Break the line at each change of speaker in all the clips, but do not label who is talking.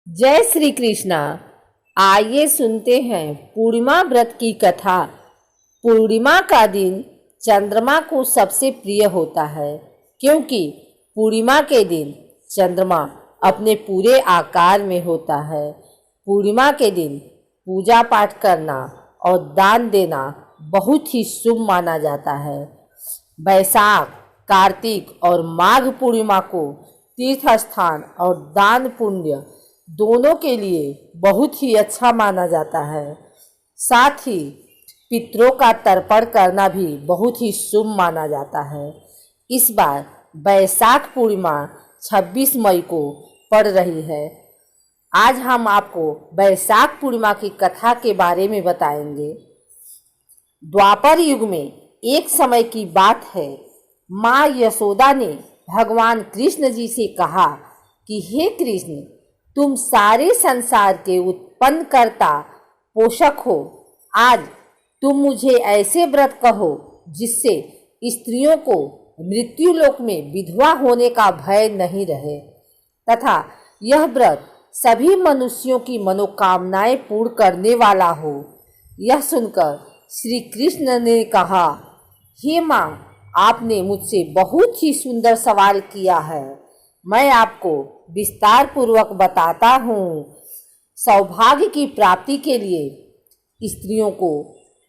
जय श्री कृष्णा। आइए सुनते हैं पूर्णिमा व्रत की कथा। पूर्णिमा का दिन चंद्रमा को सबसे प्रिय होता है, क्योंकि पूर्णिमा के दिन चंद्रमा अपने पूरे आकार में होता है। पूर्णिमा के दिन पूजा पाठ करना और दान देना बहुत ही शुभ माना जाता है। बैसाख, कार्तिक और माघ पूर्णिमा को तीर्थ स्थान और दान पुण्य दोनों के लिए बहुत ही अच्छा माना जाता है। साथ ही पितरों का तर्पण करना भी बहुत ही शुभ माना जाता है। इस बार बैसाख पूर्णिमा 26 मई को पड़ रही है। आज हम आपको बैसाख पूर्णिमा की कथा के बारे में बताएंगे। द्वापर युग में एक समय की बात है, माँ यशोदा ने भगवान कृष्ण जी से कहा कि हे कृष्ण, तुम सारे संसार के उत्पन्न करता पोषक हो। आज तुम मुझे ऐसे व्रत कहो जिससे स्त्रियों को मृत्यु लोक में विधवा होने का भय नहीं रहे, तथा यह व्रत सभी मनुष्यों की मनोकामनाएं पूर्ण करने वाला हो। यह सुनकर श्री कृष्ण ने कहा, हे माँ, आपने मुझसे बहुत ही सुंदर सवाल किया है। मैं आपको विस्तार पूर्वक बताता हूँ। सौभाग्य की प्राप्ति के लिए स्त्रियों को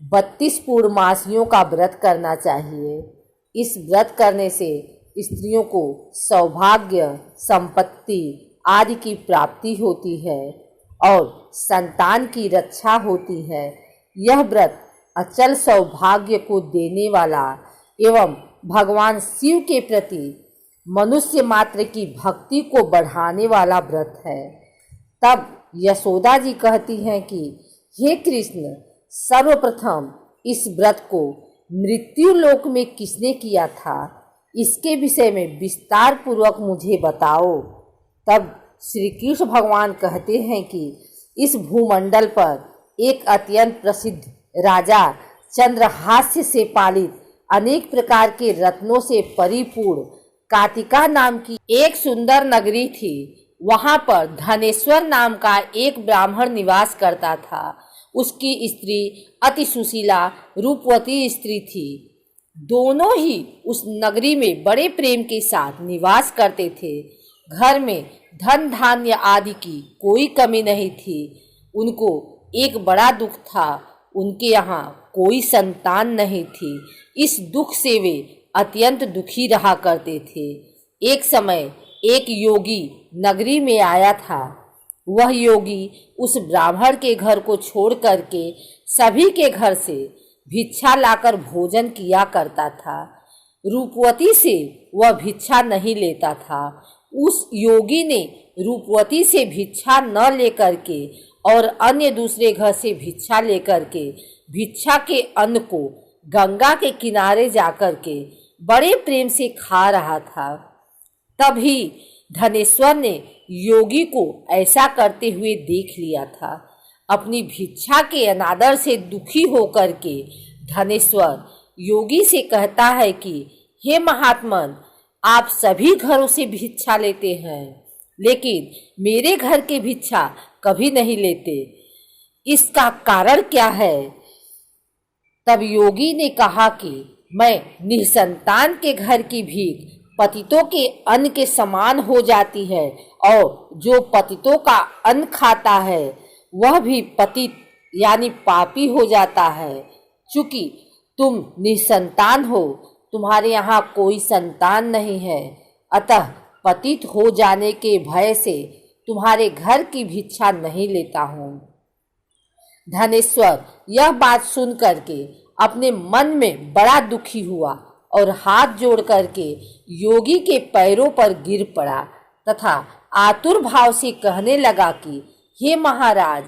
32 पूर्णमासियों का व्रत करना चाहिए। इस व्रत करने से स्त्रियों को सौभाग्य, संपत्ति आदि की प्राप्ति होती है और संतान की रक्षा होती है। यह व्रत अचल सौभाग्य को देने वाला एवं भगवान शिव के प्रति मनुष्य मात्र की भक्ति को बढ़ाने वाला व्रत है। तब यशोदा जी कहती हैं कि हे कृष्ण, सर्वप्रथम इस व्रत को मृत्यु लोक में किसने किया था, इसके विषय में विस्तार पूर्वक मुझे बताओ। तब श्री कृष्ण भगवान कहते हैं कि इस भूमंडल पर एक अत्यंत प्रसिद्ध राजा चंद्रहास्य से पालित अनेक प्रकार के रत्नों से परिपूर्ण कातिका नाम की एक सुंदर नगरी थी। वहां पर धनेश्वर नाम का एक ब्राह्मण निवास करता था। उसकी स्त्री अति सुशीला रूपवती स्त्री थी। दोनों ही उस नगरी में बड़े प्रेम के साथ निवास करते थे। घर में धन धान्य आदि की कोई कमी नहीं थी। उनको एक बड़ा दुख था, उनके यहाँ कोई संतान नहीं थी। इस दुख से वे अत्यंत दुखी रहा करते थे। एक समय एक योगी नगरी में आया था। वह योगी उस ब्राह्मण के घर को छोड़ करके सभी के घर से भिक्षा लाकर भोजन किया करता था। रूपवती से वह भिक्षा नहीं लेता था। उस योगी ने रूपवती से भिक्षा न लेकर के और अन्य दूसरे घर से भिक्षा लेकर के भिक्षा के अन्न को गंगा के किनारे जाकर के बड़े प्रेम से खा रहा था। तभी धनेश्वर ने योगी को ऐसा करते हुए देख लिया था। अपनी भिक्षा के अनादर से दुखी होकर के धनेश्वर योगी से कहता है कि हे महात्मन, आप सभी घरों से भिक्षा लेते हैं, लेकिन मेरे घर की भिक्षा कभी नहीं लेते। इसका कारण क्या है? तब योगी ने कहा कि मैं निसंतान के घर की भीख पतितों के अन्न के समान हो जाती है, और जो पतितों का अन्न खाता है वह भी पतित यानी पापी हो जाता है। चूंकि तुम निसंतान हो, तुम्हारे यहाँ कोई संतान नहीं है, अतः पतित हो जाने के भय से तुम्हारे घर की भिक्षा नहीं लेता हूँ। धनेश्वर यह बात सुन करके अपने मन में बड़ा दुखी हुआ और हाथ जोड़ करके योगी के पैरों पर गिर पड़ा तथा आतुर भाव से कहने लगा कि हे महाराज,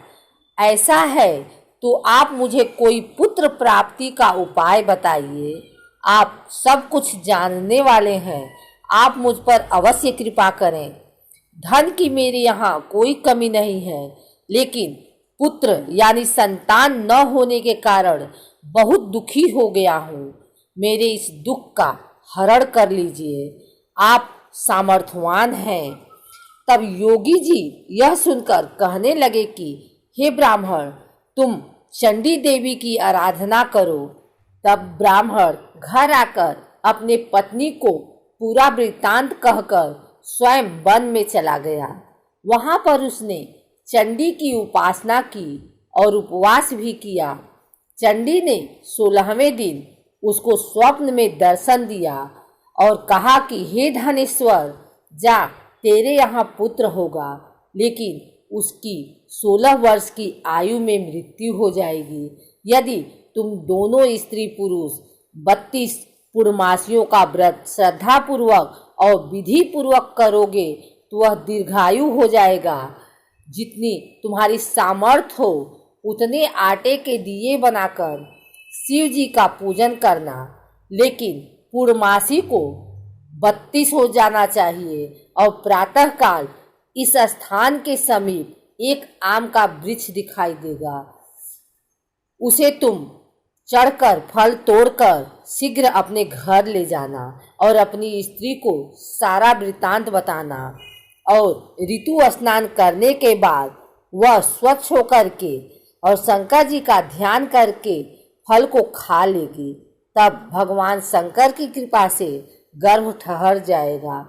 ऐसा है तो आप मुझे कोई पुत्र प्राप्ति का उपाय बताइए। आप सब कुछ जानने वाले हैं, आप मुझ पर अवश्य कृपा करें। धन की मेरे यहाँ कोई कमी नहीं है, लेकिन पुत्र यानी संतान न होने के कारण बहुत दुखी हो गया हूँ। मेरे इस दुख का हरण कर लीजिए। आप सामर्थ्यवान हैं। तब योगी जी यह सुनकर कहने लगे कि हे ब्राह्मण, तुम चंडी देवी की आराधना करो। तब ब्राह्मण घर आकर अपने पत्नी को पूरा वृत्तांत कहकर स्वयं वन में चला गया। वहां पर उसने चंडी की उपासना की और उपवास भी किया। चंडी ने 16वें दिन उसको स्वप्न में दर्शन दिया और कहा कि हे धनेश्वर, जा, तेरे यहाँ पुत्र होगा, लेकिन उसकी 16 वर्ष की आयु में मृत्यु हो जाएगी। यदि तुम दोनों स्त्री पुरुष 32 पूर्णमासियों का व्रत श्रद्धापूर्वक और विधि पूर्वक करोगे तो वह दीर्घायु हो जाएगा। जितनी तुम्हारी सामर्थ्य हो उतने आटे के दिए बनाकर शिव जी का पूजन करना, लेकिन पूर्णमासी को 32 हो जाना चाहिए और प्रातःकाल इस स्थान के समीप एक आम का वृक्ष दिखाई देगा। उसे तुम चढ़कर फल तोड़कर शीघ्र अपने घर ले जाना और अपनी स्त्री को सारा वृत्तांत बताना, और ऋतु स्नान करने के बाद वह स्वच्छ होकर के और शंकर जी का ध्यान करके फल को खा लेगी। तब भगवान शंकर की कृपा से गर्भ ठहर जाएगा।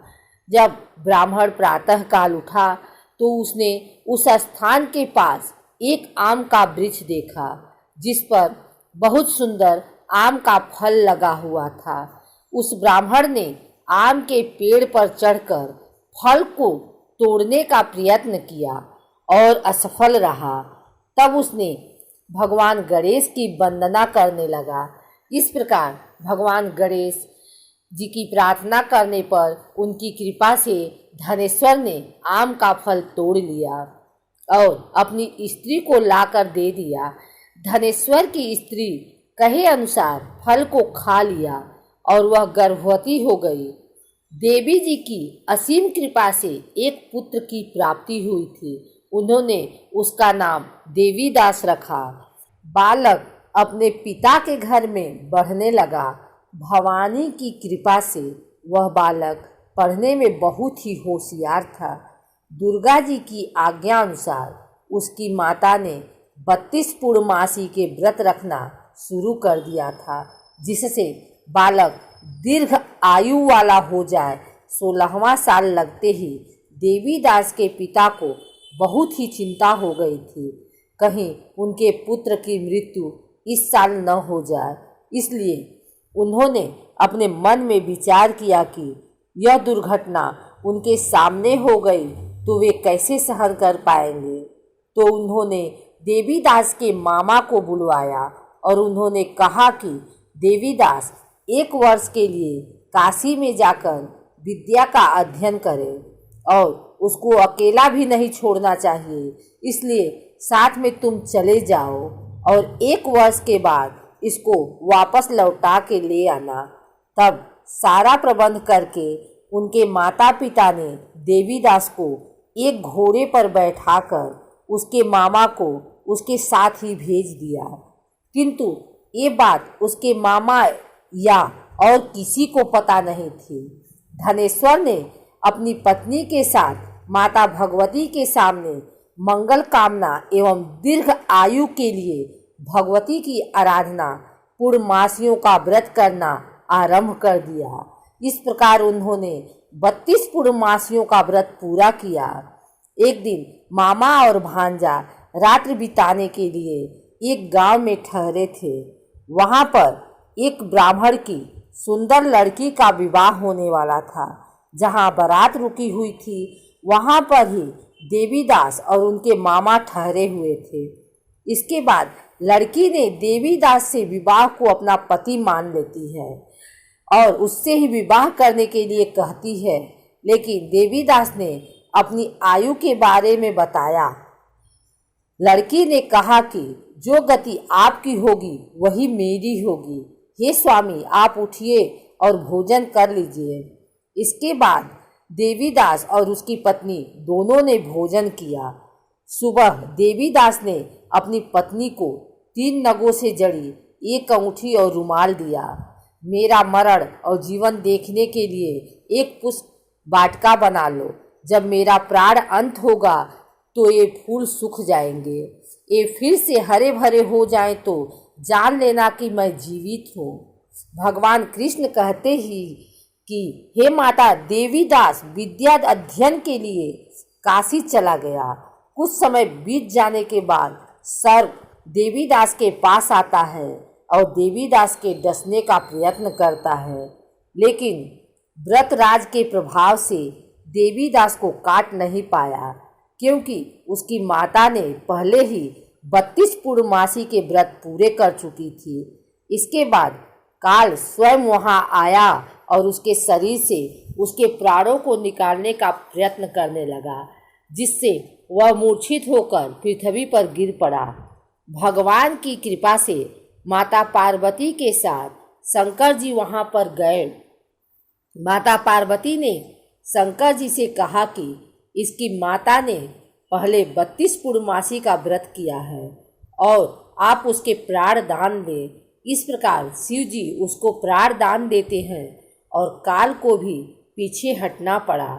जब ब्राह्मण प्रातः काल उठा तो उसने उस स्थान के पास एक आम का वृक्ष देखा जिस पर बहुत सुंदर आम का फल लगा हुआ था। उस ब्राह्मण ने आम के पेड़ पर चढ़कर फल को तोड़ने का प्रयत्न किया और असफल रहा। तब उसने भगवान गणेश की वंदना करने लगा। इस प्रकार भगवान गणेश जी की प्रार्थना करने पर उनकी कृपा से धनेश्वर ने आम का फल तोड़ लिया और अपनी स्त्री को लाकर दे दिया। धनेश्वर की स्त्री कहे अनुसार फल को खा लिया और वह गर्भवती हो गई। देवी जी की असीम कृपा से एक पुत्र की प्राप्ति हुई थी। उन्होंने उसका नाम देवीदास रखा। बालक अपने पिता के घर में बढ़ने लगा। भवानी की कृपा से वह बालक पढ़ने में बहुत ही होशियार था। दुर्गा जी की आज्ञा अनुसार उसकी माता ने 32 पूर्णमासी के व्रत रखना शुरू कर दिया था, जिससे बालक दीर्घ आयु वाला हो जाए। 16वां साल लगते ही देवीदास के पिता को बहुत ही चिंता हो गई थी, कहीं उनके पुत्र की मृत्यु इस साल न हो जाए। इसलिए उन्होंने अपने मन में विचार किया कि यह दुर्घटना उनके सामने हो गई तो वे कैसे सहन कर पाएंगे। तो उन्होंने देवीदास के मामा को बुलवाया और उन्होंने कहा कि देवीदास 1 वर्ष के लिए काशी में जाकर विद्या का अध्ययन करे और उसको अकेला भी नहीं छोड़ना चाहिए, इसलिए साथ में तुम चले जाओ और 1 वर्ष के बाद इसको वापस लौटा के ले आना। तब सारा प्रबंध करके उनके माता पिता ने देवीदास को एक घोड़े पर बैठाकर उसके मामा को उसके साथ ही भेज दिया। किंतु ये बात उसके मामा या और किसी को पता नहीं थी। धनेश्वर ने अपनी पत्नी के साथ माता भगवती के सामने मंगल कामना एवं दीर्घ आयु के लिए भगवती की आराधना, पूर्णमासियों का व्रत करना आरंभ कर दिया। इस प्रकार उन्होंने 32 पूर्णमासियों का व्रत पूरा किया। एक दिन मामा और भांजा रात्रि बिताने के लिए एक गांव में ठहरे थे। वहां पर एक ब्राह्मण की सुंदर लड़की का विवाह होने वाला था। जहां बारात रुकी हुई थी वहां पर ही देवीदास और उनके मामा ठहरे हुए थे। इसके बाद लड़की ने देवीदास से विवाह को अपना पति मान लेती है और उससे ही विवाह करने के लिए कहती है, लेकिन देवीदास ने अपनी आयु के बारे में बताया। लड़की ने कहा कि जो गति आपकी होगी वही मेरी होगी। हे स्वामी, आप उठिए और भोजन कर लीजिए। इसके बाद देवीदास और उसकी पत्नी दोनों ने भोजन किया। सुबह देवीदास ने अपनी पत्नी को 3 नगों से जड़ी एक अंगूठी और रुमाल दिया। मेरा मरण और जीवन देखने के लिए एक पुष्प वाटिका बना लो। जब मेरा प्राण अंत होगा तो ये फूल सूख जाएंगे, ये फिर से हरे भरे हो जाएं तो जान लेना कि मैं जीवित हूँ। भगवान कृष्ण कहते ही कि हे माता, देवीदास विद्या अध्ययन के लिए काशी चला गया। कुछ समय बीत जाने के बाद सर्प देवीदास के पास आता है और देवीदास के डसने का प्रयत्न करता है, लेकिन व्रतराज के प्रभाव से देवीदास को काट नहीं पाया, क्योंकि उसकी माता ने पहले ही 32 पूर्णमासी के व्रत पूरे कर चुकी थी। इसके बाद काल स्वयं वहां आया और उसके शरीर से उसके प्राणों को निकालने का प्रयत्न करने लगा, जिससे वह मूर्छित होकर पृथ्वी पर गिर पड़ा। भगवान की कृपा से माता पार्वती के साथ शंकर जी वहां पर गए। माता पार्वती ने शंकर जी से कहा कि इसकी माता ने पहले 32 पूर्णमासी का व्रत किया है और आप उसके प्राण दान दें। इस प्रकार शिव जी उसको प्राण दान देते हैं और काल को भी पीछे हटना पड़ा।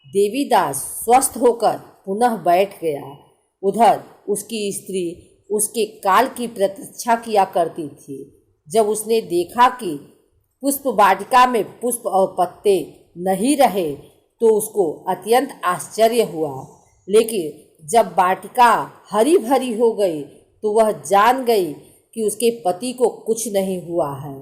देवीदास स्वस्थ होकर पुनः बैठ गया। उधर उसकी स्त्री उसके काल की प्रतीक्षा किया करती थी। जब उसने देखा कि पुष्प वाटिका में पुष्प और पत्ते नहीं रहे तो उसको अत्यंत आश्चर्य हुआ, लेकिन जब वाटिका हरी भरी हो गई तो वह जान गई कि उसके पति को कुछ नहीं हुआ है।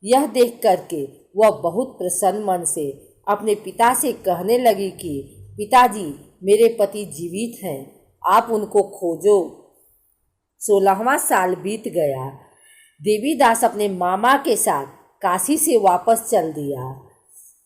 यह देख करके वह बहुत प्रसन्न मन से अपने पिता से कहने लगी कि पिताजी, मेरे पति जीवित हैं, आप उनको खोजो। 16वां साल बीत गया। देवीदास अपने मामा के साथ काशी से वापस चल दिया।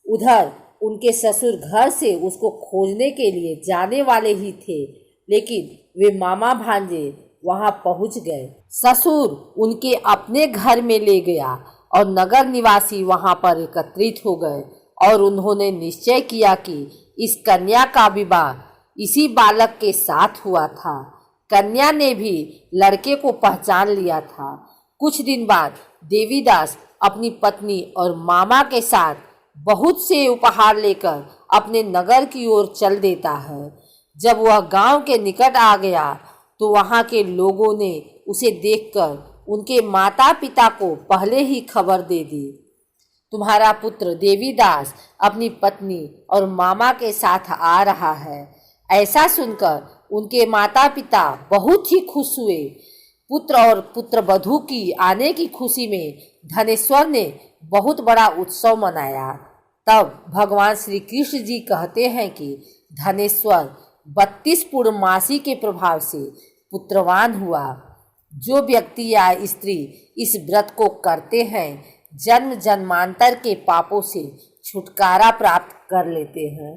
उधर उनके ससुर घर से उसको खोजने के लिए जाने वाले ही थे, लेकिन वे मामा भांजे वहां पहुंच गए। ससुर उनके अपने घर में ले गया और नगर निवासी वहां पर एकत्रित हो गए और उन्होंने निश्चय किया कि इस कन्या का विवाह इसी बालक के साथ हुआ था। कन्या ने भी लड़के को पहचान लिया था। कुछ दिन बाद देवीदास अपनी पत्नी और मामा के साथ बहुत से उपहार लेकर अपने नगर की ओर चल देता है। जब वह गांव के निकट आ गया तो वहां के लोगों ने उसे देखकर उनके माता पिता को पहले ही खबर दे दी, तुम्हारा पुत्र देवीदास अपनी पत्नी और मामा के साथ आ रहा है। ऐसा सुनकर उनके माता पिता बहुत ही खुश हुए। पुत्र और पुत्रवधू की आने की खुशी में धनेश्वर ने बहुत बड़ा उत्सव मनाया। तब भगवान श्री कृष्ण जी कहते हैं कि धनेश्वर 32 पूर्णमासी के प्रभाव से पुत्रवान हुआ। जो व्यक्ति या स्त्री इस व्रत को करते हैं जन्म जन्मांतर के पापों से छुटकारा प्राप्त कर लेते हैं।